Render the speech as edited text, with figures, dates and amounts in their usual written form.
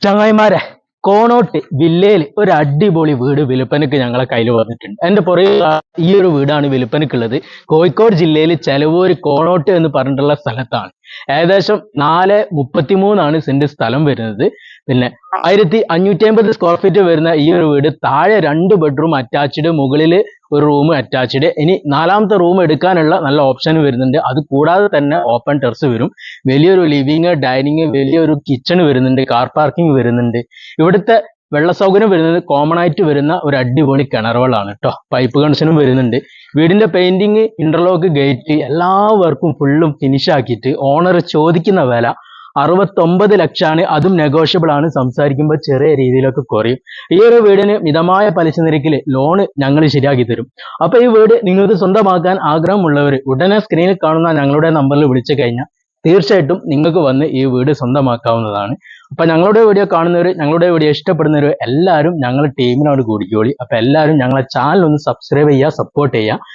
ചങ്ങായിമാരെ, കോണോട്ട് വില്ലയിൽ ഒരു അടിപൊളി വീട് വിൽപ്പനക്ക് ഞങ്ങളെ കയ്യിൽ വന്നിട്ടുണ്ട്. എൻ്റെ പുറകിൽ ഈ ഒരു വീടാണ് വിൽപ്പനക്കുള്ളത്. കോഴിക്കോട് ജില്ലയിൽ ചെലവൂർ കോണോട്ട് എന്ന് പറഞ്ഞിട്ടുള്ള സ്ഥലത്താണ്. ഏകദേശം 433 സെന്റ് സ്ഥലം വരുന്നത്. പിന്നെ 1550 സ്ക്വയർ ഫീറ്റ് വരുന്ന ഈ ഒരു വീട് താഴെ 2 ബെഡ്റൂം അറ്റാച്ച്ഡ്, മുകളിൽ ഒരു റൂം അറ്റാച്ച്ഡ്. ഇനി 4ാമത്തെ റൂം എടുക്കാനുള്ള നല്ല ഓപ്ഷൻ വരുന്നുണ്ട്. അത് കൂടാതെ തന്നെ ഓപ്പൺ ടെറസ് വരും, വലിയൊരു ലിവിങ്, ഡൈനിങ്, വലിയൊരു കിച്ചൺ വരുന്നുണ്ട്, കാർ പാർക്കിംഗ് വരുന്നുണ്ട്. ഇവിടുത്തെ വെള്ള സൗകര്യം വരുന്നത് കോമൺ ആയിട്ട് വരുന്ന ഒരു അടിപൊളി കിണറുകളാണ് കേട്ടോ. പൈപ്പ് കണക്ഷനും വരുന്നുണ്ട്. വീടിന്റെ പെയിന്റിങ്, ഇന്റർലോക്ക്, ഗേറ്റ് എല്ലാ വർക്കും ഫുള്ളും ഫിനിഷ് ആക്കിയിട്ട് ഓണർ ചോദിക്കുന്ന വില 69 ലക്ഷമാണ്. അതും നെഗോഷ്യബിൾ ആണ്. സംസാരിക്കുമ്പോൾ ചെറിയ രീതിയിലൊക്കെ കുറയും. ഈ ഒരു വീടിന് മിതമായ പലിശ നിരക്കിൽ ലോണ് ഞങ്ങൾ ശരിയാക്കി തരും. അപ്പൊ ഈ വീട് നിങ്ങൾക്ക് സ്വന്തമാക്കാൻ ആഗ്രഹമുള്ളവർ ഉടനെ സ്ക്രീനിൽ കാണുന്ന ഞങ്ങളുടെ നമ്പറിൽ വിളിച്ചു കഴിഞ്ഞാൽ തീർച്ചയായിട്ടും നിങ്ങൾക്ക് വന്ന് ഈ വീട് സ്വന്തമാക്കാവുന്നതാണ്. അപ്പൊ ഞങ്ങളുടെ വീഡിയോ കാണുന്നവർ, ഞങ്ങളുടെ വീഡിയോ ഇഷ്ടപ്പെടുന്നവർ എല്ലാവരും ഞങ്ങളുടെ ടീമിനോട് കൂടിക്കോളി. അപ്പൊ എല്ലാവരും ഞങ്ങളെ ചാനൽ ഒന്ന് സബ്സ്ക്രൈബ് ചെയ്യുക, സപ്പോർട്ട് ചെയ്യുക.